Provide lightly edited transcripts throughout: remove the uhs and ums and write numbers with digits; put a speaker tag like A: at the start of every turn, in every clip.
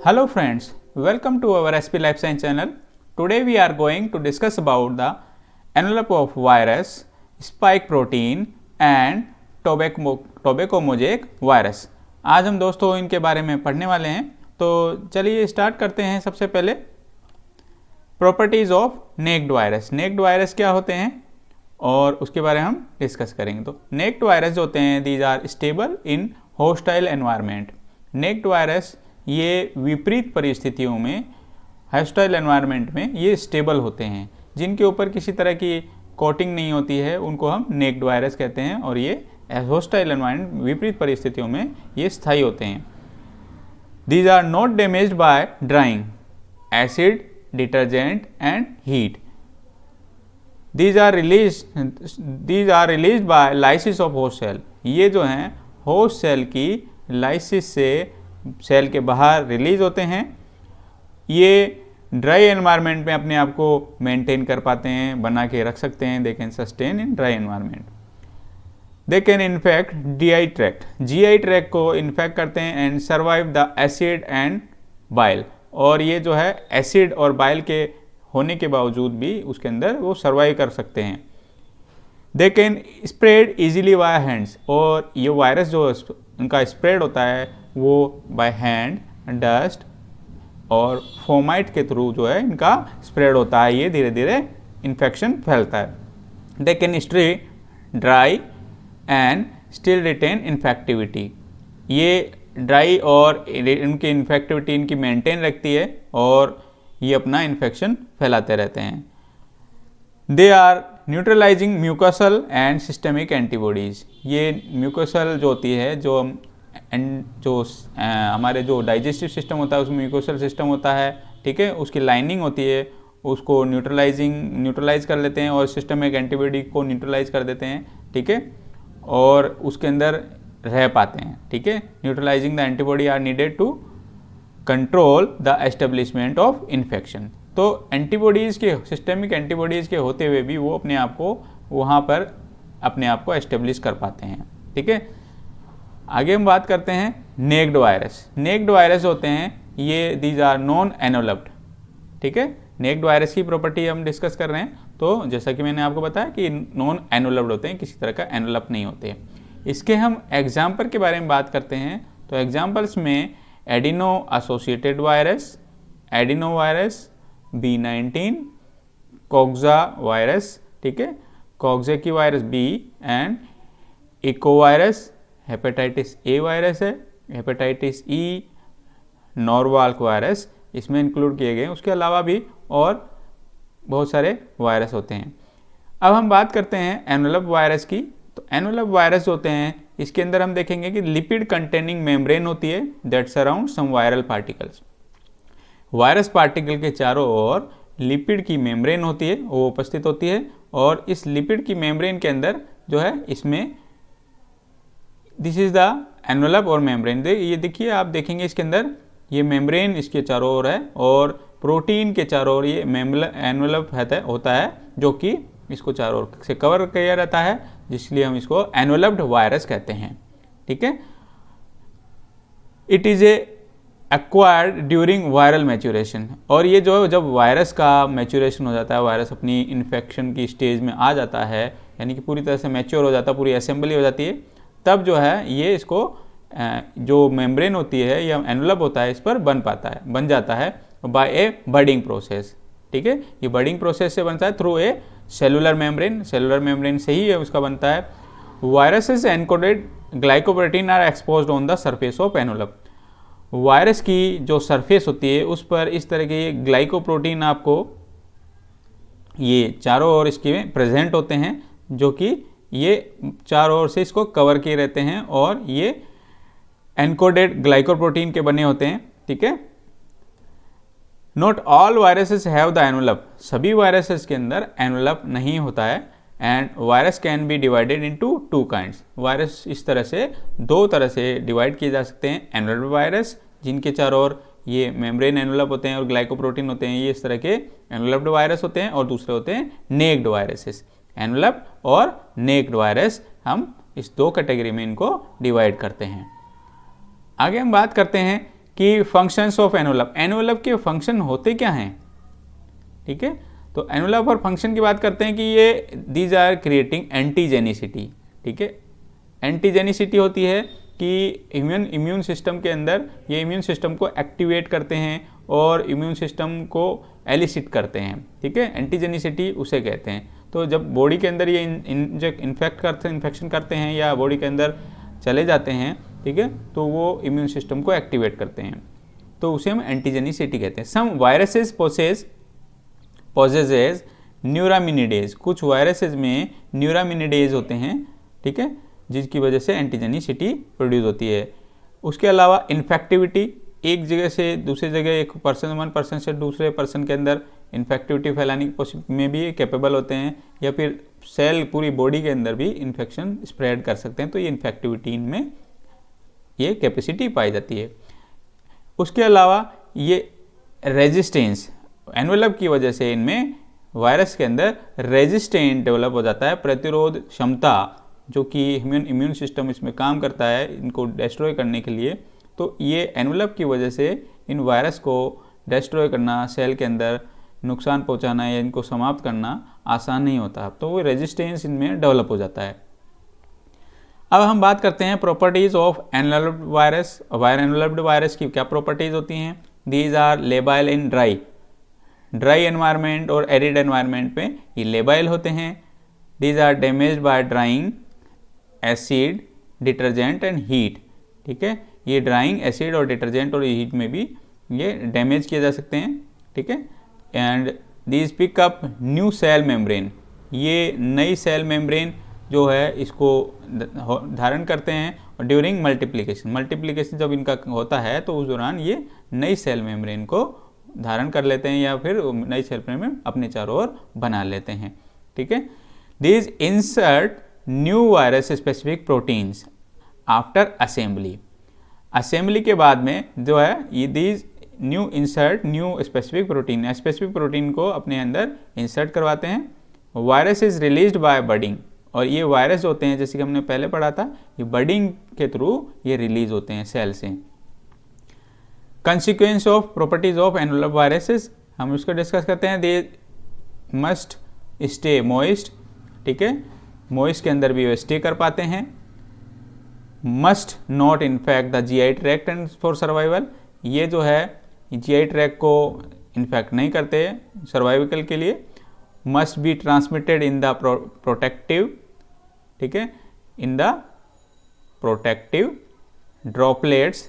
A: Hello friends, welcome to our SP Life Science channel. Today we are going to discuss about the envelope of virus, spike protein and tobacco mosaic virus. आज हम दोस्तों इनके बारे में पढ़ने वाले हैं, तो चलिए स्टार्ट करते हैं। सबसे पहले properties of naked virus. Naked virus क्या होते हैं और उसके बारे में हम डिस्कस करेंगे। तो नेक्ड वायरस जो होते हैं these are stable in hostile environment. Naked virus ये विपरीत परिस्थितियों में हॉस्टाइल एनवायरनमेंट में ये स्टेबल होते हैं। जिनके ऊपर किसी तरह की कोटिंग नहीं होती है उनको हम नेक्ड वायरस कहते हैं, और ये हॉस्टाइल एनवायरनमेंट विपरीत परिस्थितियों में ये स्थायी होते हैं। These are not damaged by drying, acid, detergent and heat. These are released by lysis of host cell। ये जो हैं होस्ट सेल की लाइसिस से सेल के बाहर रिलीज होते हैं। ये ड्राई एनवायरनमेंट में अपने आप को मेंटेन कर पाते हैं, बना के रख सकते हैं। They can sustain in dry environment. They can infect GI tract, GI tract को इन्फेक्ट करते हैं and survive the acid and bile. और ये जो है एसिड और बाइल के होने के बावजूद भी उसके अंदर वो सर्वाइव कर सकते हैं। They can spread easily by hands, और ये वायरस जो उनका स्प्रेड होता है वो बाय हैंड, डस्ट और फोमाइट के थ्रू जो है इनका स्प्रेड होता है। ये धीरे धीरे इन्फेक्शन फैलता है। They can stay dry and still retain infectivity. ये ड्राई और इनकी इन्फेक्टिविटी इनकी मेंटेन रखती है और ये अपना इन्फेक्शन फैलाते रहते हैं। They are neutralising mucosal and systemic antibodies. ये म्यूकोसल जो होती है जो हमारे जो डाइजेस्टिव सिस्टम होता है उसमें म्यूकोसल सिस्टम होता है, ठीक है। उसकी लाइनिंग होती है, उसको न्यूट्रलाइज कर लेते हैं और सिस्टमिक एंटीबॉडी को न्यूट्रलाइज कर देते हैं, ठीक है, और उसके अंदर रह पाते हैं, ठीक है। Neutralising the antibody are needed to control the establishment of infection. तो एंटीबॉडीज़ के सिस्टेमिक एंटीबॉडीज़ के होते हुए भी वो अपने आप को वहाँ पर अपने आप को एस्टेब्लिश कर पाते हैं, ठीक है। आगे हम बात करते हैं नेक्ड वायरस। नेक्ड वायरस होते हैं ये दीज आर नॉन एनवेलप्ड, ठीक है। नेक्ड वायरस की प्रॉपर्टी हम डिस्कस कर रहे हैं। तो जैसा कि मैंने आपको बताया कि नॉन एनवेलप्ड होते हैं, किसी तरह का एनवेलप नहीं होते। इसके हम एग्जाम्पल के बारे में बात करते हैं। तो एग्जाम्पल्स में adeno associated virus, adeno virus, B19, coxsackie virus, ठीक है, coxsackie virus B, and echo virus, hepatitis A virus है, हेपेटाइटिस ई, नॉरवाल्क वायरस इसमें इंक्लूड किए गए। उसके अलावा भी और बहुत सारे वायरस होते हैं। अब हम बात करते हैं एनवेलप वायरस की। तो एनवेलप वायरस होते हैं, इसके अंदर हम देखेंगे कि लिपिड कंटेनिंग मेम्ब्रेन होती है that surround some viral particles. Virus particle के चारों ओर लिपिड की मेम्ब्रेन होती है, वो उपस्थित होती है, और इस लिपिड की मेम्ब्रेन के अंदर जो है इसमें दिस इज द एनवेलप और मेम्ब्रेन। ये देखिए, आप देखेंगे इसके अंदर ये मेम्ब्रेन इसके चारों ओर है और प्रोटीन के चारों ओर ये एनवेलप होता है जो कि इसको चारों ओर से कवर किया रहता है, जिसलिए हम इसको एनवेलप्ड वायरस कहते हैं, ठीक है। It is acquired during viral maturation. और ये जो जब वायरस का मैच्योरेशन हो जाता है, वायरस अपनी इन्फेक्शन की स्टेज में आ जाता है, यानी कि पूरी तरह से मैच्योर हो जाता है, पूरी असेंबली हो जाती है, तब जो है ये इसको जो मेम्ब्रेन होती है या एनवेलप होता है इस पर बन जाता है बाय ए बडिंग प्रोसेस, ठीक है। ये बडिंग प्रोसेस से बनता है through a cellular membrane. Cellular membrane से ही उसका बनता है। Viruses encoded glycoprotein are exposed on the surface of envelope. Virus की जो सरफेस होती है उस पर इस तरह के ग्लाइकोप्रोटीन आपको ये चारों ओर इसके प्रेजेंट होते हैं, जो कि ये चारों ओर से इसको कवर किए रहते हैं और ये एनकोडेड ग्लाइकोप्रोटीन के बने होते हैं, ठीक है। Not all viruses have the envelope. सभी वायरसेस के अंदर एनवेलप नहीं होता है। And virus can be divided into two kinds. Virus इस तरह से दो तरह से डिवाइड किए जा सकते हैं। एनवेलप्ड वायरस जिनके चारों ओर ये मेम्ब्रेन एनवेलप होते हैं और ग्लाइकोप्रोटीन होते हैं, ये इस तरह के एनवेलप्ड वायरस होते हैं। और दूसरे होते हैं नेक्ड वायरसेस। एनवेलप और नेक्ड वायरस, हम इस दो कैटेगरी में इनको डिवाइड करते हैं। आगे हम बात करते हैं कि फंक्शंस ऑफ एनवलप, एनवलप के फंक्शन होते क्या हैं, ठीक है। तो एनवलप और फंक्शन की बात करते हैं कि ये दीज आर क्रिएटिंग एंटीजेनिसिटी, ठीक है। एंटीजेनिसिटी होती है कि इम्यून सिस्टम के अंदर ये इम्यून सिस्टम को एक्टिवेट करते हैं और इम्यून सिस्टम को एलिसिट करते हैं, ठीक है। एंटीजेनिसिटी उसे कहते हैं। तो जब बॉडी के अंदर ये इन्फेक्शन करते हैं या बॉडी के अंदर चले जाते हैं, ठीक है, तो वो इम्यून सिस्टम को एक्टिवेट करते हैं, तो उसे हम एंटीजेनिसिटी कहते हैं। सम वायरसेस पोजेजेज न्यूरामिनिडेज, कुछ वायरसेस में न्यूरामिनिडेज होते हैं, ठीक है, जिसकी वजह से एंटीजेनिसिटी प्रोड्यूस होती है। उसके अलावा इन्फेक्टिविटी, एक जगह से दूसरी जगह, एक वन पर्सन से दूसरे पर्सन के अंदर इन्फेक्टिविटी फैलाने में भी कैपेबल होते हैं, या फिर सेल पूरी बॉडी के अंदर भी इन्फेक्शन स्प्रेड कर सकते हैं, तो ये इन्फेक्टिविटी इनमें ये कैपेसिटी पाई जाती है। उसके अलावा ये रेजिस्टेंस, एनवेलप की वजह से इनमें वायरस के अंदर रेजिस्टेंट डेवलप हो जाता है, प्रतिरोध क्षमता, जो कि इम्यून सिस्टम इसमें काम करता है इनको डिस्ट्रॉय करने के लिए। तो ये एनवेलप की वजह से इन वायरस को डिस्ट्रॉय करना, सेल के अंदर नुकसान पहुंचाना या इनको समाप्त करना आसान नहीं होता, तो वो रेजिस्टेंस इनमें डेवलप हो जाता है। अब हम बात करते हैं properties of enveloped virus. Enveloped virus की क्या प्रॉपर्टीज होती हैं? These are labile in dry environment और एरिड एनवायरनमेंट में ये लेबाइल होते हैं। These are damaged by drying acid, detergent and heat, ठीक है। ये ड्राइंग एसिड और डिटर्जेंट और हीट में भी ये डैमेज किए जा सकते हैं, ठीक है। And these pick up new cell membrane, ये नई सेल मेम्ब्रेन जो है इसको धारण करते हैं। और ड्यूरिंग मल्टीप्लिकेशन जब इनका होता है तो उस दौरान ये नई सेल मेम्ब्रेन को धारण कर लेते हैं या फिर नई सेल मेम्ब्रेन अपने चारों ओर बना लेते हैं, ठीक है। These insert new virus specific proteins after assembly के बाद में जो है ये दीज न्यू स्पेसिफिक प्रोटीन को अपने अंदर इंसर्ट करवाते हैं। Virus is released by budding, और ये वायरस होते हैं जैसे कि हमने पहले पढ़ा था, ये बडिंग के थ्रू ये रिलीज होते हैं सेल से। Consequence of properties of envelope viruses हम उसको डिस्कस करते हैं। दे मस्ट स्टे मोइस्ट, ठीक है, मोइस्ट के अंदर भी वो स्टे कर पाते हैं। Must not infect the GI tract and for survival, ये जो है जीआई ट्रैक्ट को इन्फेक्ट नहीं करते सर्वाइवल के लिए। Must be transmitted in the protective, ठीक है, in the protective droplets,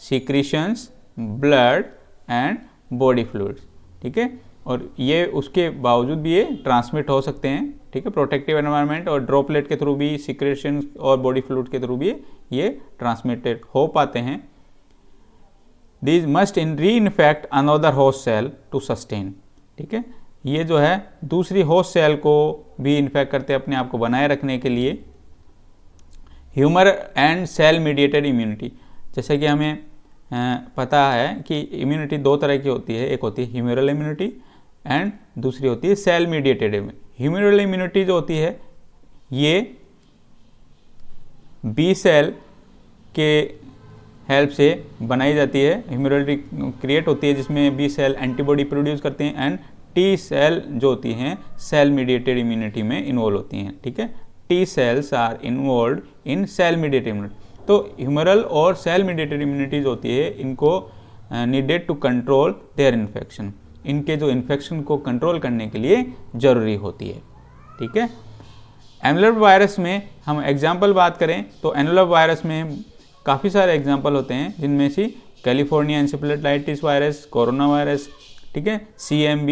A: secretions, blood and body fluids, ठीक है। और ये उसके बावजूद भी ये ट्रांसमिट हो सकते हैं, ठीक है, प्रोटेक्टिव एनवायरनमेंट और ड्रॉपलेट के थ्रू भी, सीक्रेशन और बॉडी फ्लूइड के थ्रू भी ये ट्रांसमिटेड हो पाते हैं। These must reinfect another host cell to sustain, ठीक है, ये जो है दूसरी होस्ट सेल को भी इन्फेक्ट करते हैं अपने आप को बनाए रखने के लिए। Humoral and cell mediated immunity, जैसे कि हमें पता है कि इम्यूनिटी दो तरह की होती है, एक होती है ह्यूमरल इम्यूनिटी एंड दूसरी होती है cell mediated immunity. Humoral immunity जो होती है ये बी सेल के हेल्प से बनाई जाती है, ह्यूमरल क्रिएट होती है जिसमें बी सेल एंटीबॉडी प्रोड्यूस करते हैं, एंड टी सेल जो होती हैं सेल मीडिएटेड इम्यूनिटी में इन्वॉल्व होती हैं, ठीक है। T cells are involve in cell mediated immunity. तो ह्यूमरल और सेल मीडिएटेड इम्यूनिटी जो होती है इनको needed to control their infection, इनके जो इन्फेक्शन को कंट्रोल करने के लिए जरूरी होती है, ठीक है। एनवेलप वायरस में हम एग्जाम्पल बात करें तो एनवेलप वायरस में काफ़ी सारे एग्जाम्पल होते हैं, जिनमें से California encephalitis virus, corona virus, ठीक है, CMV,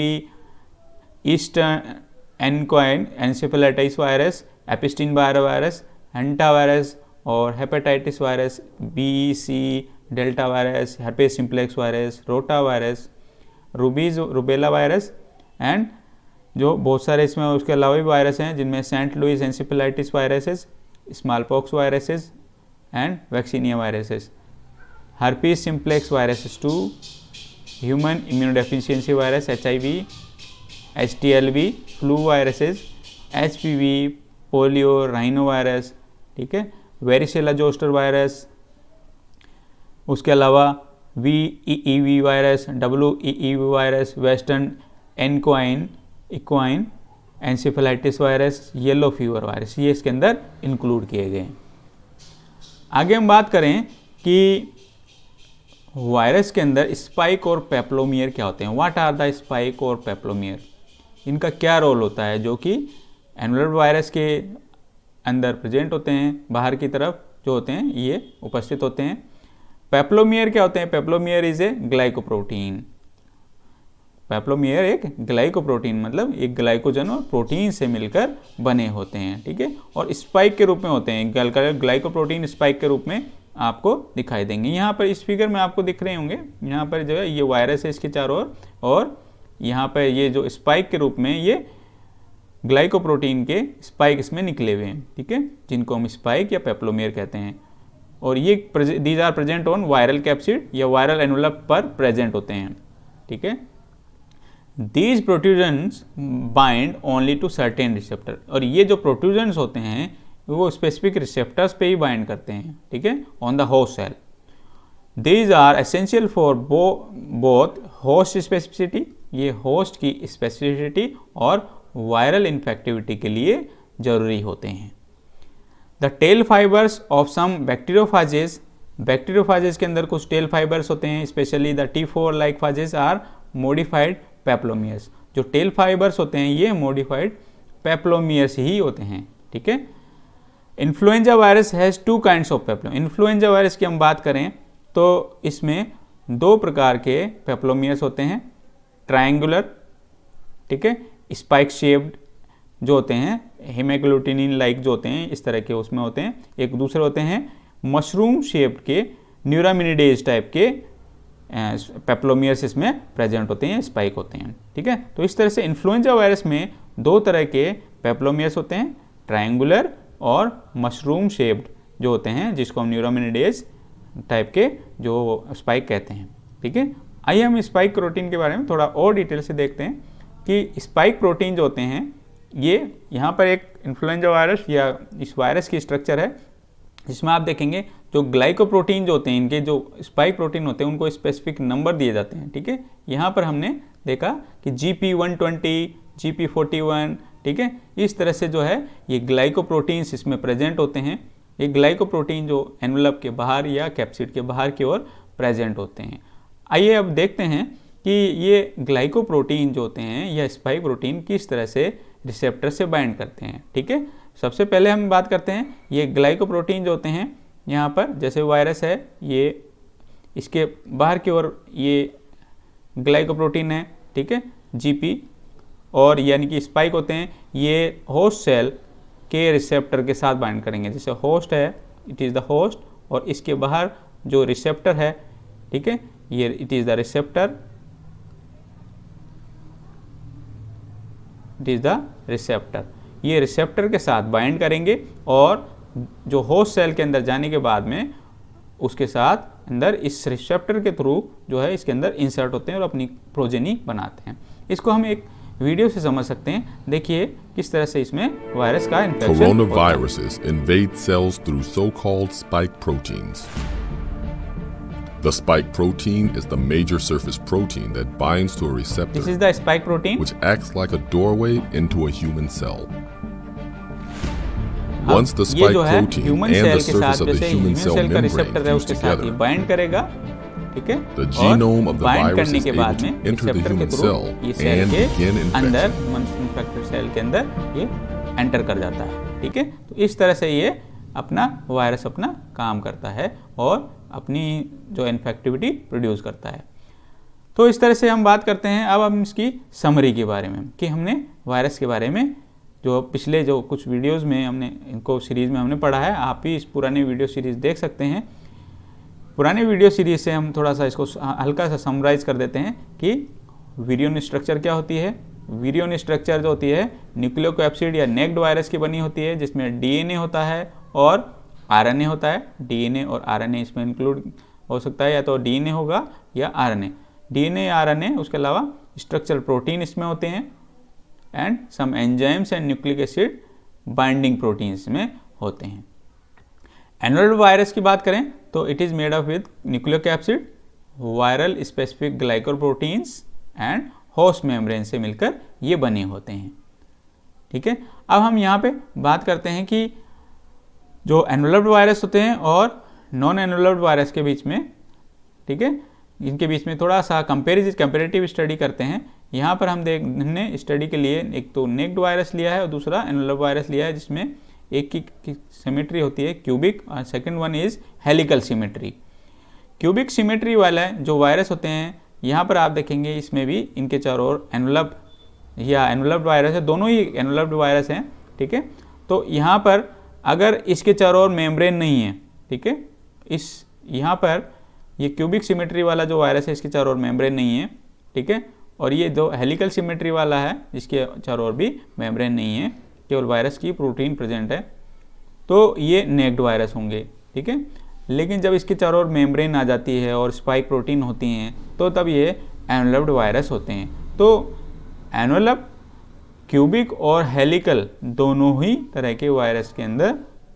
A: eastern equine encephalitis virus, Epstein virus, hanta virus और hepatitis virus, BC, delta virus, herpes simplex virus, rota virus, rubella virus, and जो बहुत सारे इसमें उसके अलावा भी वायरस हैं जिनमें Saint Louis encephalitis viruses, smallpox viruses and vaccinia viruses, herpes simplex viruses 2, human immunodeficiency virus HIV, HTLV, flu viruses, HPV, polio, rhino virus, ठीक है, वेरिसेला जोस्टर वायरस, उसके अलावा VEEV virus, WEEV virus, western equine encephalitis virus, yellow fever virus, ये इसके अंदर include किए गए हैं। आगे हम बात करें कि वायरस के अंदर स्पाइक और पेप्लोमियर क्या होते हैं। व्हाट आर द स्पाइक और पेप्लोमियर, इनका क्या रोल होता है, जो कि एनुलर वायरस के अंदर प्रेजेंट होते हैं, बाहर की तरफ जो होते हैं ये उपस्थित होते हैं। पेप्लोमियर क्या होते हैं? पेप्लोमियर इज ए ग्लाइकोप्रोटीन। पेप्लोमियर एक ग्लाइकोप्रोटीन, मतलब एक ग्लाइकोजन और प्रोटीन से मिलकर बने होते हैं, ठीक है, और स्पाइक के रूप में होते हैं। ग्लाइकोप्रोटीन स्पाइक के रूप में आपको दिखाई देंगे। यहाँ पर इस फिगर में आपको दिख रहे होंगे, यहाँ पर जो है ये वायरस है इसके चारों ओर, और यहाँ पर ये जो स्पाइक के रूप में ये ग्लाइकोप्रोटीन के स्पाइक इसमें निकले हुए हैं, ठीक है, जिनको हम स्पाइक या पेप्लोमियर कहते हैं। और ये these are present on viral capsid या वायरल एनवलप पर प्रेजेंट होते हैं, ठीक है। These protrusions bind only to certain receptor, और ये जो प्रोट्रूजन्स होते हैं वो स्पेसिफिक रिसेप्टर्स पे ही बाइंड करते हैं, ठीक है, on the host cell. These are essential for both host specificity, ये होस्ट की स्पेसिफिसिटी और वायरल इन्फेक्टिविटी के लिए जरूरी होते हैं। The tail fibres of some bacteriophages, bacteriophages के अंदर कुछ टेल फाइबर्स होते हैं, specially the T4 like phages are modified peplomers. जो टेल फाइबर्स होते हैं ये मॉडिफाइड पेप्लोमियर्स ही होते हैं, ठीक है। Influenza virus has two kinds of peplo, influenza virus की हम बात करें तो इसमें दो प्रकार के पेप्लोमियर्स होते हैं, ट्रायंगुलर, ठीक है, स्पाइक शेप्ड जो होते हैं, हेमाग्लूटिनिन लाइक जो होते हैं इस तरह के उसमें होते हैं। एक दूसरे होते हैं मशरूम शेप्ड के न्यूरामिनिडेज टाइप के पेप्लोमियर्स इसमें प्रेजेंट होते हैं, स्पाइक होते हैं, ठीक है। तो इस तरह से इन्फ्लुएंजा वायरस में दो तरह के पेप्लोमियर्स होते हैं, ट्रायंगुलर और मशरूम शेप्ड जो होते हैं, जिसको हम न्यूरामिनिडेज टाइप के जो स्पाइक कहते हैं, ठीक है। आइए हम स्पाइक प्रोटीन के बारे में थोड़ा और डिटेल से देखते हैं कि स्पाइक प्रोटीन जो होते हैं ये यहाँ पर एक इन्फ्लुएंजा वायरस या इस वायरस की स्ट्रक्चर है, जिसमें आप देखेंगे जो ग्लाइकोप्रोटीन जो होते हैं, इनके जो स्पाइक प्रोटीन होते हैं उनको स्पेसिफिक नंबर दिए जाते हैं, ठीक है। यहाँ पर हमने देखा कि GP120, GP41, ठीक है, इस तरह से जो है ये ग्लाइकोप्रोटीन्स इसमें प्रेजेंट होते हैं। ये ग्लाइकोप्रोटीन जो एनवलप के बाहर या कैप्सिड के बाहर की ओर प्रेजेंट होते हैं। आइए अब देखते हैं कि ये ग्लाइकोप्रोटीन जो होते हैं या स्पाइक प्रोटीन किस तरह से रिसेप्टर से बाइंड करते हैं, ठीक है। सबसे पहले हम बात करते हैं ये ग्लाइकोप्रोटीन जो होते हैं, यहाँ पर जैसे वायरस है ये इसके बाहर की ओर ये ग्लाइकोप्रोटीन है, ठीक है, GP, और यानी कि स्पाइक होते हैं ये होस्ट सेल के रिसेप्टर के साथ बाइंड करेंगे। जैसे होस्ट है, इट इज़ द होस्ट, और इसके बाहर जो रिसेप्टर है, ठीक है, ये it is the receptor, it is the receptor, ये रिसेप्टर के साथ बाइंड करेंगे और जो होस्ट सेल के अंदर जाने के बाद में उसके साथ अंदर इस रिसेप्टर के थ्रू जो है इसके अंदर इंसर्ट होते हैं और अपनी प्रोजेनी बनाते हैं। इसको हम एक वीडियो से समझ सकते हैं, देखिए किस तरह से इसमें वायरस का infection.
B: Coronaviruses invade cells through so-called spike proteins. The spike protein is the major surface protein that binds to a receptor.
A: This is the spike protein,
B: which acts like a doorway into a human cell. Once the spike protein and the surface of the human cell membrane fuse together,
A: bind करेगा, ठीक है,
B: the genome of the virus is able to enter the human cell and begin
A: अंदर
B: infection.
A: Infected cell के अंदर ये enter कर जाता है, ठीक है। तो इस तरह से ये अपना वायरस अपना काम करता है और अपनी जो इन्फेक्टिविटी प्रोड्यूस करता है। तो इस तरह से हम बात करते हैं। अब हम इसकी समरी के बारे में कि हमने वायरस के बारे में जो पिछले जो कुछ वीडियोस में हमने इनको सीरीज़ में हमने पढ़ा है, आप भी इस पुराने वीडियो सीरीज़ देख सकते हैं। पुराने वीडियो सीरीज़ से हम थोड़ा सा इसको हल्का सा समराइज़ कर देते हैं कि विरियन स्ट्रक्चर क्या होती है। विरियन स्ट्रक्चर जो होती है न्यूक्लियोकैप्सिड या नेक्ड वायरस की बनी होती है, जिसमें DNA होता है और RNA होता है। DNA और RNA इसमें इंक्लूड हो सकता है, या तो DNA होगा या RNA, DNA या RNA। उसके अलावा स्ट्रक्चरल प्रोटीन इसमें होते हैं and some enzymes and nucleic acid binding proteins में होते हैं। एनुलर वायरस की बात करें तो it is made up with nucleocapsid, viral specific glycoproteins and host membrane से मिलकर ये बने होते हैं। ठीक है, अब हम यहाँ पे बात करते हैं कि जो एनवेलप्ड वायरस होते हैं और नॉन एनवेलप्ड वायरस के बीच में, ठीक है, इनके बीच में थोड़ा सा कंपेरेटिव स्टडी करते हैं। यहाँ पर हमने स्टडी के लिए एक तो नेक्ड वायरस लिया है और दूसरा एनवेलप्ड वायरस लिया है, जिसमें एक की सिमेट्री होती है क्यूबिक और second one is helical symmetry. Cubic symmetry वाला जो वायरस होते हैं, यहाँ पर आप देखेंगे इसमें भी इनके चारों ओर एनवेलप्ड वायरस है, दोनों ही एनवेलप्ड वायरस हैं। ठीक है, तो यहाँ पर अगर इसके चारों ओर मेम्ब्रेन नहीं है, ठीक है, यहाँ पर ये क्यूबिक सिमेट्री वाला जो वायरस है इसके चारों ओर मेम्ब्रेन नहीं है। ठीक है, और ये जो हेलिकल सिमेट्री वाला है जिसके चारों ओर भी मेम्ब्रेन नहीं है, केवल वायरस की प्रोटीन प्रेजेंट है, तो ये नेक्ड वायरस होंगे। ठीक है, लेकिन जब इसके चारों ओर मेम्ब्रेन आ जाती है और स्पाइक प्रोटीन होती हैं तो तब ये एनवेलप्ड वायरस होते हैं। तो एनवेलप, क्यूबिक और हेलिकल दोनों ही तरह के वायरस के अंदर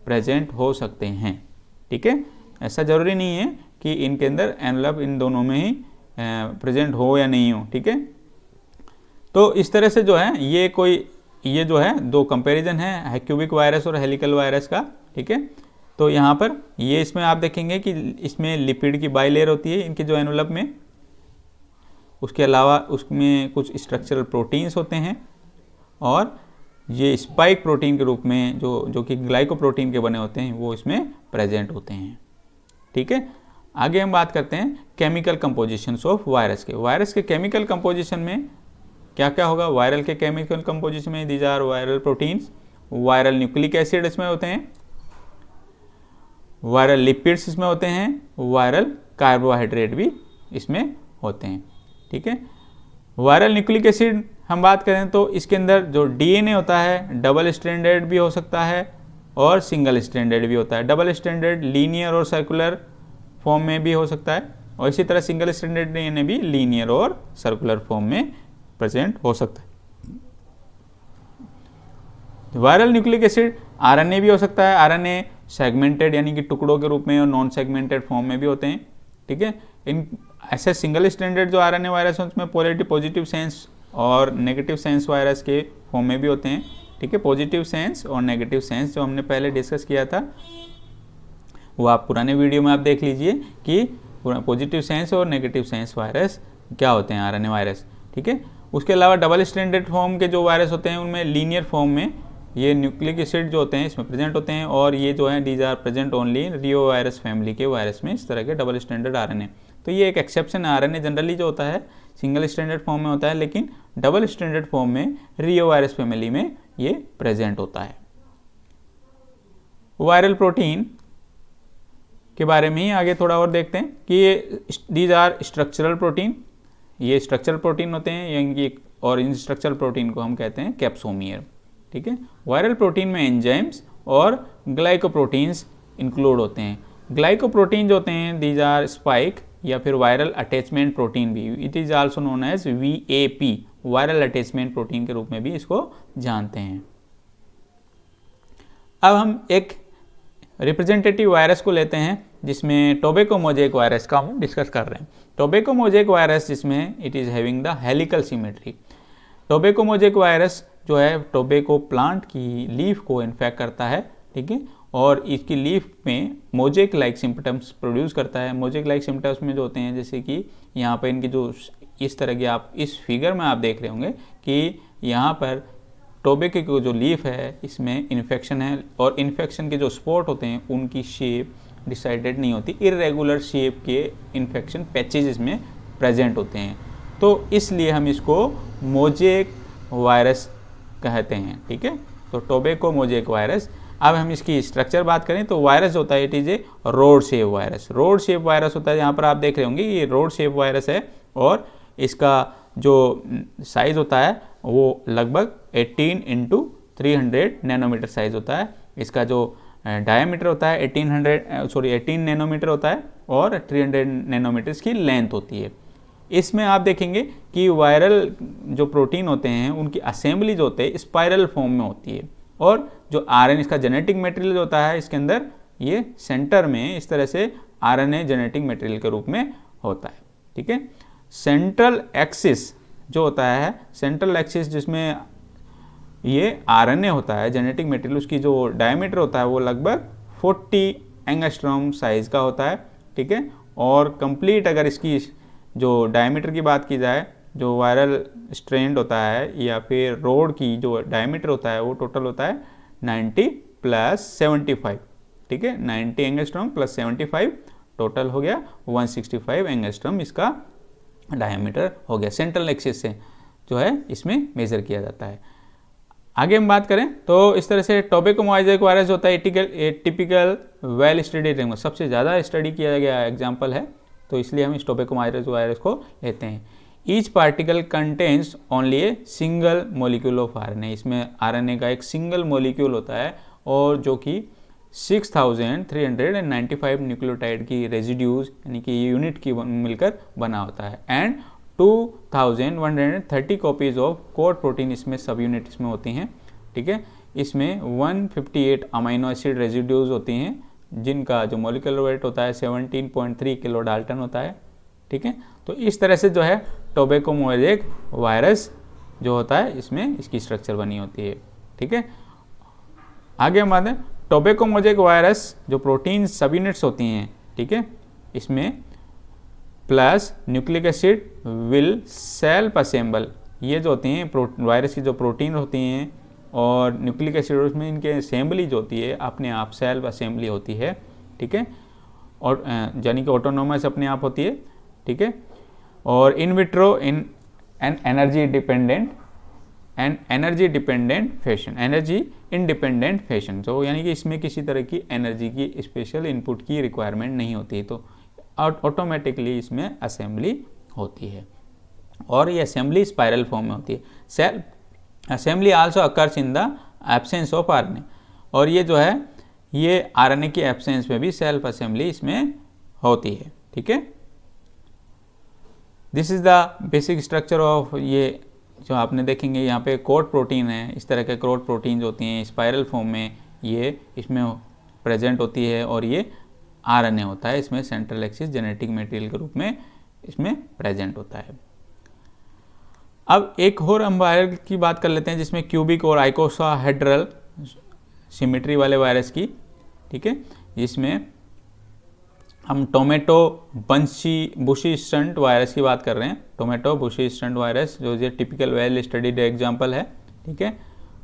A: प्रेजेंट हो सकते हैं। ठीक है, ऐसा ज़रूरी नहीं है कि इनके अंदर एनवेलप इन दोनों में ही प्रेजेंट हो या नहीं हो। ठीक है, तो इस तरह से जो है ये जो है दो कंपैरिजन है क्यूबिक वायरस और हेलिकल वायरस का। ठीक है, तो यहाँ पर ये इसमें आप देखेंगे कि इसमें लिपिड की बाइलेयर होती है इनके जो एनवेलप में, उसके अलावा उसमें कुछ स्ट्रक्चरल प्रोटीन्स होते हैं और ये स्पाइक प्रोटीन के रूप में जो कि ग्लाइकोप्रोटीन के बने होते हैं वो इसमें प्रेजेंट होते हैं। ठीक है, आगे हम बात करते हैं केमिकल कंपोजिशंस ऑफ वायरस के। वायरस के केमिकल कंपोजिशन में क्या क्या होगा? वायरल के केमिकल कंपोजिशन में these are viral proteins, viral nucleic acid इसमें होते हैं, वायरल लिपिड्स इसमें होते हैं, वायरल कार्बोहाइड्रेट भी इसमें होते हैं। ठीक है, वायरल न्यूक्लिक एसिड हम बात करें तो इसके अंदर जो डीएनए होता है डबल स्ट्रैंडेड भी हो सकता है और सिंगल स्ट्रैंडेड भी होता है। डबल स्ट्रैंडेड लीनियर और सर्कुलर फॉर्म में भी हो सकता है और इसी तरह सिंगल स्ट्रैंडेड डीएनए भी लीनियर और सर्कुलर फॉर्म में प्रेजेंट हो सकता है। वायरल न्यूक्लिक एसिड आरएनए भी हो सकता है, आरएनए सेगमेंटेड यानी कि टुकड़ों के रूप में और नॉन सेगमेंटेड फॉर्म में भी होते हैं। ठीक है, इन ऐसे सिंगल स्ट्रैंडेड जो आरएनए वायरस है उसमें पोलैरिटी पॉजिटिव सेंस और नेगेटिव सेंस वायरस के फॉर्म में भी होते हैं। ठीक है, पॉजिटिव सेंस और नेगेटिव सेंस जो हमने पहले डिस्कस किया था वो आप पुराने वीडियो में आप देख लीजिए कि पॉजिटिव सेंस और नेगेटिव सेंस वायरस क्या होते हैं, आरएनए वायरस। ठीक है, उसके अलावा डबल स्ट्रैंडेड फॉर्म के जो वायरस होते हैं उनमें लीनियर फॉर्म में ये न्यूक्लिक एसिड जो होते हैं इसमें प्रेजेंट होते हैं और ये जो है these are present only reo virus family के वायरस में इस तरह के डबल स्ट्रैंडेड आरएनए। तो ये एक एक्सेप्शन है, आरएनए जनरली जो होता है सिंगल स्ट्रैंडेड फॉर्म में होता है लेकिन डबल स्ट्रैंडेड फॉर्म में रियो वायरस फैमिली में ये प्रेजेंट होता है। वायरल प्रोटीन के बारे में ही आगे थोड़ा और देखते हैं कि ये दीज आर स्ट्रक्चरल प्रोटीन, ये स्ट्रक्चरल प्रोटीन होते हैं यानी और इन स्ट्रक्चरल प्रोटीन को हम कहते हैं कैप्सोमियर। ठीक है, वायरल प्रोटीन में एंजाइम्स और ग्लाइकोप्रोटीन्स इंक्लूड होते हैं। ग्लाइकोप्रोटीन जो होते हैं दीज आर स्पाइक या फिर वायरल अटैचमेंट प्रोटीन भी, it is also known as VAP, viral attachment protein के रूप में भी इसको जानते हैं। अब हम एक रिप्रेजेंटेटिव वायरस को लेते हैं जिसमें टोबैको मोज़ेक वायरस का हम डिस्कस कर रहे हैं। टोबैको मोज़ेक वायरस जिसमें it is having the helical symmetry. Tobacco mosaic virus जो है टोबैको प्लांट की लीफ को इन्फेक्ट करता है। ठीक है, और इसकी लीफ में मोज़ेक लाइक सिम्पटम्स प्रोड्यूस करता है। मोज़ेक लाइक सिम्पटम्स में जो होते हैं जैसे कि यहाँ पर इनकी जो इस तरह की आप इस फिगर में आप देख रहे होंगे कि यहाँ पर टोबैको की जो लीफ है इसमें इन्फेक्शन है और इन्फेक्शन के जो स्पॉट होते हैं उनकी शेप डिसाइडेड नहीं होती, इरेगुलर शेप के इन्फेक्शन पैचेज इसमें प्रेजेंट होते हैं, तो इसलिए हम इसको मोज़ेक वायरस कहते हैं। ठीक है, तो टोबैको मोज़ेक वायरस। अब हम इसकी स्ट्रक्चर बात करें तो वायरस होता है it is a rod shape virus. Rod shape virus होता है, यहाँ पर आप देख रहे होंगे ये रोड शेप वायरस है और इसका जो साइज़ होता है वो लगभग 18 × 300 नैनोमीटर साइज़ होता है। इसका जो डायमीटर होता है 18 नैनोमीटर होता है और 300 नैनोमीटर की लेंथ होती है। इसमें आप देखेंगे कि वायरल जो प्रोटीन होते हैं उनकी असेंबली जो होते हैं स्पाइरल फॉर्म में होती है और जो आरएनए इसका जेनेटिक मटेरियल होता है इसके अंदर ये सेंटर में इस तरह से आरएनए जेनेटिक मटेरियल के रूप में होता है। ठीक है। सेंट्रल एक्सिस जो होता है, सेंट्रल एक्सिस जिसमें ये आरएनए होता है, जेनेटिक मटेरियल, उसकी जो डायमीटर होता है वो लगभग 40 एंगस्ट्रॉम साइज का होता है, ठीक है। और कंप्लीट अगर इसकी जो डायमीटर की बात की जाए, जो वायरल स्ट्रैंड होता है या फिर रोड की जो डायमीटर होता है वो टोटल होता है 90 + 75, ठीक है। 90 एंगस्ट्रॉम + 75 टोटल हो गया 165 एंगस्ट्रॉम इसका डायमीटर हो गया। सेंट्रल एक्सिस से जो है इसमें मेजर किया जाता है। आगे हम बात करें तो इस तरह से टोबैको मोज़ेक वायरस होता है टिपिकल वेल स्टडीड, सबसे ज़्यादा स्टडी किया गया एग्जाम्पल है, तो इसलिए हम इस टोबैको मोज़ेक वायरस को लेते हैं। Each particle contains only a single molecule of RNA, इसमें आरएनए का एक सिंगल मोलिक्यूल होता है और जो कि 6395 न्यूक्लियोटाइड की रेजिड्यूज यानी कि यूनिट की मिलकर बना होता है। And 2130 copies of code protein इसमें सब यूनिट इसमें होती हैं, ठीक है। इसमें 158 अमीनो एसिड रेजिड्यूज होती हैं जिनका जो मोलिकुलर वेट होता है 17.3 किलो डाल्टन होता है, ठीक है। तो इस तरह से जो है टोबैको मोज़ेक वायरस जो होता है इसमें इसकी स्ट्रक्चर बनी होती है, ठीक है। आगे हम बात है टोबैको मोज़ेक वायरस जो प्रोटीन सब यूनिट्स होती हैं, ठीक है, इसमें plus nucleic acid will self assemble, ये जो होती हैं वायरस की जो प्रोटीन होती हैं और न्यूक्लिक एसिड उसमें इनके असेंबली जो होती है अपने आप सेल्फ असेंबली होती है, ठीक है, और यानी कि ऑटोनोमस अपने आप होती है, ठीक है। और in vitro in an energy dependent fashion, energy independent fashion, जो यानी कि इसमें किसी तरह की एनर्जी की स्पेशल इनपुट की रिक्वायरमेंट नहीं होती, तो ऑटोमेटिकली इसमें असेंबली होती है और ये असेंबली स्पाइरल फॉर्म में होती है। Self assembly also occurs in the absence of RNA, और ये जो है ये आरएनए की एब्सेंस में भी सेल्फ असेंबली इसमें होती है, ठीक है। This is the basic structure of, ये जो आपने देखेंगे यहाँ पे कोड प्रोटीन है, इस तरह के कोड प्रोटीन होती हैं स्पाइरल फॉर्म में, ये इसमें प्रेजेंट होती है और ये आरएनए होता है इसमें सेंट्रल एक्सिस जेनेटिक मटेरियल के रूप में इसमें प्रेजेंट होता है। अब एक और हम वायरस की बात कर लेते हैं जिसमें क्यूबिक और आइकोसाहेड्रल सिमेट्री वाले वायरस की, ठीक है। इसमें हम टोमेटो बुशी स्टंट वायरस की बात कर रहे हैं। टोमेटो बुशी स्टंट वायरस जो ये टिपिकल वेल स्टडीड एग्जाम्पल है, ठीक है।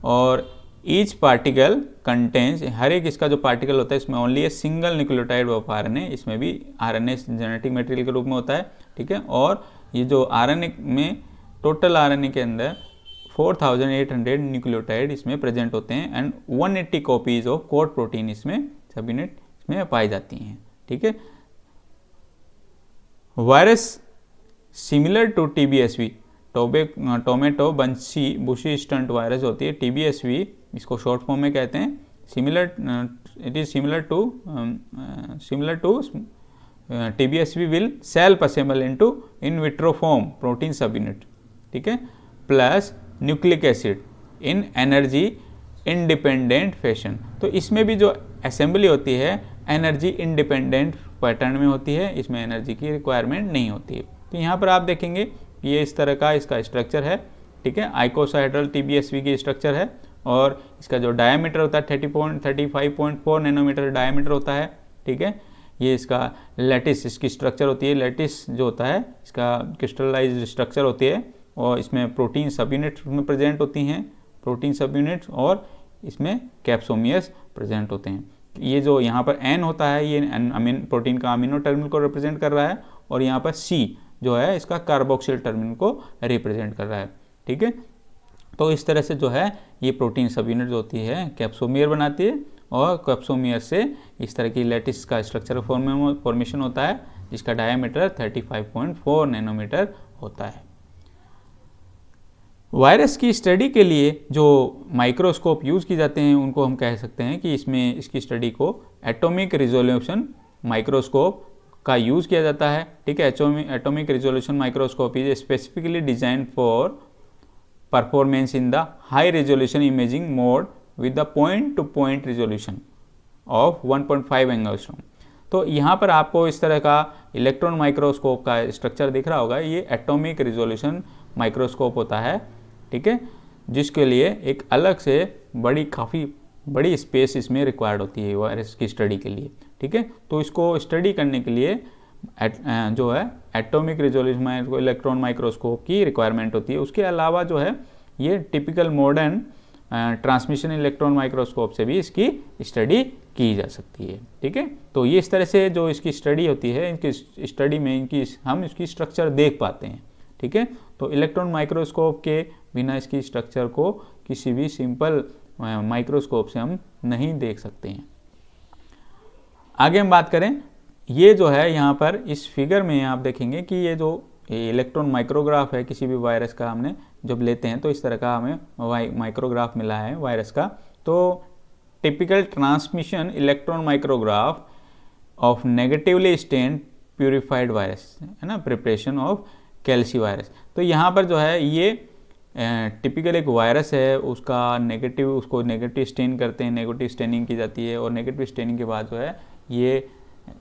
A: और ईच पार्टिकल कंटेन्स, हर एक इसका जो पार्टिकल होता है इसमें only a single nucleotide of RNA, इसमें भी आरएनए जेनेटिक मटेरियल के रूप में होता है, ठीक है। और ये जो आरएनए में टोटल आरएनए के अंदर 4800 न्यूक्लियोटाइड इसमें प्रेजेंट होते हैं and 180 copies of code protein इसमें सब यूनिट इसमें पाई जाती हैं, ठीक है। Virus similar to TBSV, tomato bushy stunt virus होती है, टीबीएसवी इसको शॉर्ट फॉर्म में कहते हैं। It is similar to TBSV will self assemble into in vitro form protein subunit, ठीक है, plus nucleic acid in energy independent fashion. तो इसमें भी जो असेंबली होती है एनर्जी इंडिपेंडेंट पैटर्न में होती है, इसमें एनर्जी की रिक्वायरमेंट नहीं होती है। तो यहाँ पर आप देखेंगे ये इस तरह का इसका स्ट्रक्चर है, ठीक है। आइकोसाहेड्रल टीबीएसवी की स्ट्रक्चर है और इसका जो डायमीटर होता है 35.4 नैनोमीटर डायमीटर होता है, ठीक है। ये इसका लैटिस इसकी स्ट्रक्चर होती है, लैटिस जो होता है इसका क्रिस्टलाइज्ड स्ट्रक्चर होती है और इसमें प्रोटीन सब यूनिट्स में प्रेजेंट होती हैं, प्रोटीन सब यूनिट्स, और इसमें कैप्सोमियर्स प्रेजेंट होते हैं। ये जो यहाँ पर एन होता है ये प्रोटीन का अमीनो टर्मिनल को रिप्रेजेंट कर रहा है और यहाँ पर सी जो है इसका कार्बोक्सिल टर्मिनल को रिप्रेजेंट कर रहा है, ठीक है। तो इस तरह से जो है ये प्रोटीन सब यूनिट जो होती है कैप्सोमियर बनाती है और कैप्सोमियर से इस तरह की लैटिस का स्ट्रक्चर फॉर्मेशन होता है जिसका डायमीटर 35.4 नैनोमीटर होता है। वायरस की स्टडी के लिए जो माइक्रोस्कोप यूज़ की जाते हैं उनको हम कह सकते हैं कि इसमें इसकी स्टडी को एटॉमिक रिजोल्यूशन माइक्रोस्कोप का यूज़ किया जाता है, ठीक है। Atomic resolution microscope is specifically design for performance in the high resolution imaging mode with the point two point resolution of 1.5 angstrom. तो यहाँ पर आपको इस तरह का इलेक्ट्रॉन माइक्रोस्कोप का स्ट्रक्चर दिख रहा होगा। ये एटॉमिक रिजोल्यूशन माइक्रोस्कोप होता है, ठीक है, जिसके लिए एक अलग से काफ़ी बड़ी स्पेस इसमें रिक्वायर्ड होती है वायरस की स्टडी के लिए, ठीक है। तो इसको स्टडी करने के लिए जो है एटॉमिक रिजोल्यूशन इलेक्ट्रॉन माइक्रोस्कोप की रिक्वायरमेंट होती है। उसके अलावा जो है ये typical modern transmission electron microscope से भी इसकी स्टडी की जा सकती है, ठीक है। तो ये इस तरह से जो इसकी स्टडी होती है, इनकी स्टडी में हम इसकी स्ट्रक्चर देख पाते हैं, ठीक है। तो इलेक्ट्रॉन माइक्रोस्कोप के बिना इसकी स्ट्रक्चर को किसी भी सिंपल माइक्रोस्कोप से हम नहीं देख सकते हैं। आगे हम बात करें, ये जो है यहाँ पर इस फिगर में आप देखेंगे कि ये जो इलेक्ट्रॉन माइक्रोग्राफ है किसी भी वायरस का, हमने जब लेते हैं तो इस तरह का हमें माइक्रोग्राफ मिला है वायरस का। तो typical transmission electron micrograph of negatively stained purified virus है ना, प्रिपरेशन ऑफ कैल्सी वायरस। तो यहाँ पर जो है ये टिपिकल एक वायरस है, उसको नेगेटिव स्टेन करते हैं, नेगेटिव स्टेनिंग की जाती है और नेगेटिव स्टेनिंग के बाद जो है ये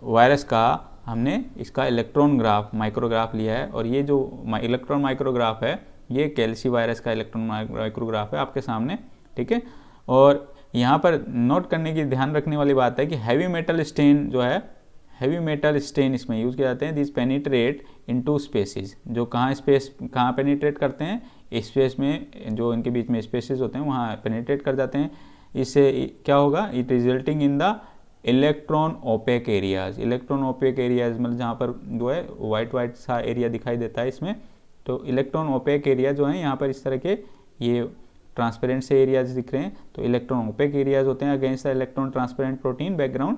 A: वायरस का हमने इसका इलेक्ट्रॉन माइक्रोग्राफ लिया है। और ये जो इलेक्ट्रॉन माइक्रोग्राफ है ये कैल्सी वायरस का इलेक्ट्रॉन माइक्रोग्राफ है आपके सामने, ठीक है। और यहाँ पर नोट करने की, ध्यान रखने वाली बात है कि हैवी मेटल स्टेन जो है, हैवी मेटल स्टेन इसमें यूज़ किए जाते हैं। दिस पेनिट्रेट इनटू स्पेसिस, जो कहाँ पेनिट्रेट करते हैं, स्पेस में, जो इनके बीच में स्पेसेस होते हैं वहाँ पेनिट्रेट कर जाते हैं। इससे क्या होगा, it resulting in the electron opaque areas. Electron opaque areas मतलब जहाँ पर जो है वाइट सा एरिया दिखाई देता है इसमें, तो इलेक्ट्रॉन ओपेक एरिया जो है यहाँ पर इस तरह के ये ट्रांसपेरेंट से एरियाज दिख रहे हैं, तो इलेक्ट्रॉन ओपेक एरियाज होते हैं against the electron transparent protein background,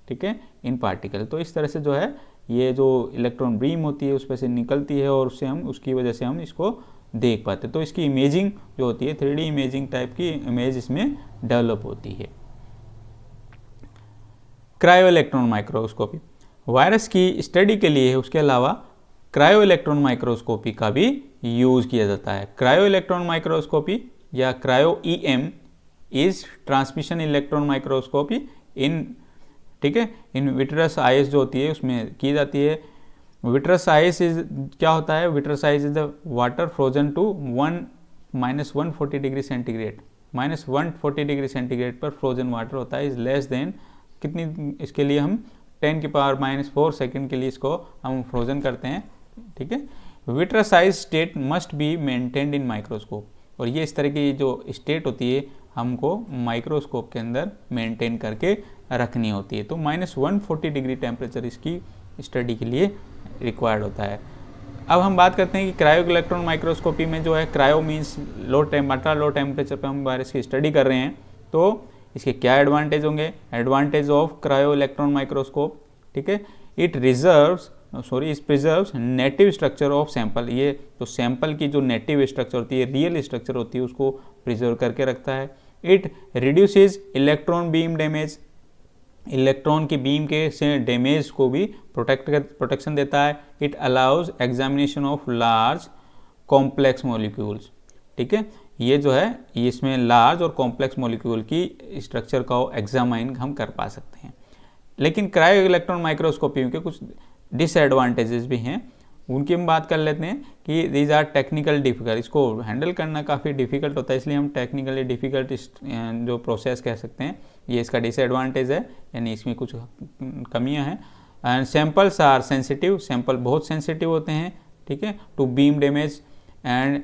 A: ठीक है, इन पार्टिकल। तो इस तरह से जो है ये जो इलेक्ट्रॉन बीम होती है उस पर से निकलती है और उसकी वजह से हम इसको देख पाते हैं। तो इसकी इमेजिंग जो होती है 3D इमेजिंग टाइप की इमेज इसमें डेवलप होती है। क्रायो इलेक्ट्रॉन माइक्रोस्कोपी वायरस की स्टडी के लिए, उसके अलावा क्रायो इलेक्ट्रॉन माइक्रोस्कोपी का भी यूज़ किया जाता है। क्रायो इलेक्ट्रॉन माइक्रोस्कोपी या cryo EM is transmission electron microscopy in, ठीक है, इन विट्रस आइस जो होती है उसमें की जाती है। विट्रस आइस इज क्या होता है, vitreous ice is the water Frozen two -140 degree centigrade, -140 degree centigrade पर फ्रोजन वाटर होता है, इज लेस देन कितनी, इसके लिए हम 10⁻⁴ सेकेंड के लिए इसको हम फ्रोजन करते हैं, ठीक है। Vitreous ice state must be maintained in microscope, और ये इस तरह की जो स्टेट होती है हमको माइक्रोस्कोप के अंदर मेंटेन करके रखनी होती है। तो -140 डिग्री टेम्परेचर इसकी स्टडी के लिए रिक्वायर्ड होता है। अब हम बात करते हैं कि क्रायो इलेक्ट्रॉन माइक्रोस्कोपी में जो है, क्रायो मीन्स लो टेम्परेचर पे हम वायरस की स्टडी कर रहे हैं, तो इसके क्या एडवांटेज होंगे। Advantage of cryo electron microscope, ठीक है, it preserves native structure of sample. ये जो सैंपल की जो नेटिव स्ट्रक्चर होती है, रियल स्ट्रक्चर होती है, उसको प्रिजर्व करके रखता है। It reduces electron beam damage, electron की बीम के से डैमेज को भी प्रोटेक्शन देता है। It allows examination of large complex molecules, ठीक है, ये जो है इसमें लार्ज और कॉम्प्लेक्स मॉलिक्यूल की स्ट्रक्चर का एग्जामाइन हम कर पा सकते हैं। लेकिन क्रायो इलेक्ट्रॉन माइक्रोस्कोपी के कुछ डिसएडवांटेजेस भी हैं, उनकी हम बात कर लेते हैं कि दीज आर टेक्निकल डिफिकल्ट। इसको हैंडल करना काफ़ी डिफिकल्ट होता है, इसलिए हम टेक्निकली डिफिकल्ट जो प्रोसेस कह सकते हैं, ये इसका डिसएडवांटेज है, यानी इसमें कुछ कमियां हैं। And samples are sensitive, sample बहुत सेंसिटिव होते हैं, ठीक है, to beam damage. And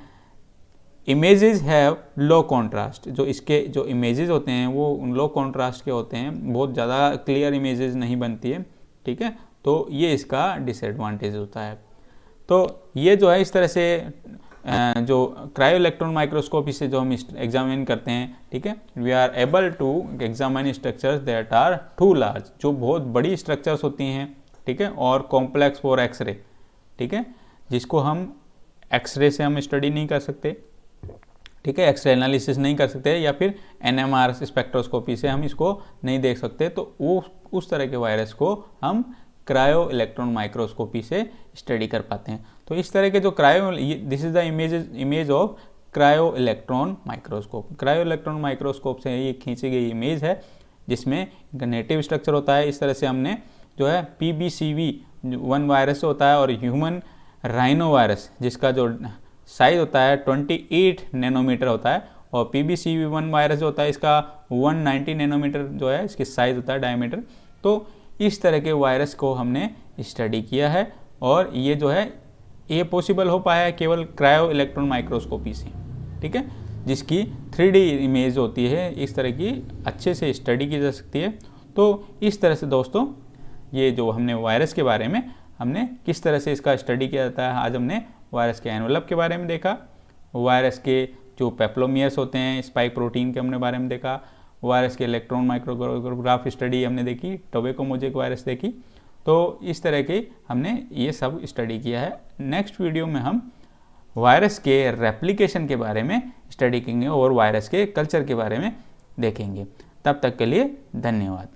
A: images have low contrast, जो इसके जो इमेजेस होते हैं वो लो कॉन्ट्रास्ट के होते हैं, बहुत ज़्यादा क्लियर इमेजेस नहीं बनती है, ठीक है, तो ये इसका डिसएडवांटेज होता है। तो ये जो है इस तरह से जो क्रायो इलेक्ट्रॉन माइक्रोस्कोपी से जो हम एग्जामिन करते हैं, ठीक है, we are able to examine structures that are too large, जो बहुत बड़ी स्ट्रक्चर्स होती हैं, ठीक है, और कॉम्प्लेक्स फॉर एक्सरे, ठीक है, जिसको हम एक्सरे से हम स्टडी नहीं कर सकते, ठीक है, एक्सरे एनालिसिस नहीं कर सकते, या फिर NMR स्पेक्ट्रोस्कोपी से हम इसको नहीं देख सकते, तो वो उस तरह के वायरस को हम क्रायो इलेक्ट्रॉन माइक्रोस्कोपी से स्टडी कर पाते हैं। तो इस तरह के जो this is the image of cryo electron microscope. Cryo electron microscope से ये खींची गई इमेज है जिसमें नेटिव स्ट्रक्चर होता है। इस तरह से हमने जो है PBCV1 वायरस होता है, और ह्यूमन राइनो वायरस जिसका जो साइज होता है 28 नैनोमीटर होता है, और PBCV1 वायरस जो होता है इसका 190 नैनोमीटर जो है इसकी साइज होता है डायमीटर। तो इस तरह के वायरस को हमने स्टडी किया है, और ये जो है ये पॉसिबल हो पाया है केवल क्रायो इलेक्ट्रॉन माइक्रोस्कोपी से, ठीक है, जिसकी 3D इमेज होती है, इस तरह की अच्छे से स्टडी की जा सकती है। तो इस तरह से दोस्तों ये जो हमने वायरस के बारे में हमने किस तरह से इसका स्टडी किया जाता है, आज हमने वायरस के एनवेलप के बारे में देखा, वायरस के जो पेप्लोमियर्स होते हैं स्पाइक प्रोटीन के हमने बारे में देखा, वायरस के इलेक्ट्रॉन माइक्रोग्राफ स्टडी हमने देखी, टोबैको मोज़ेक वायरस देखी। तो इस तरह के हमने ये सब स्टडी किया है। नेक्स्ट वीडियो में हम वायरस के रेप्लिकेशन के बारे में स्टडी करेंगे और वायरस के कल्चर के बारे में देखेंगे। तब तक के लिए धन्यवाद।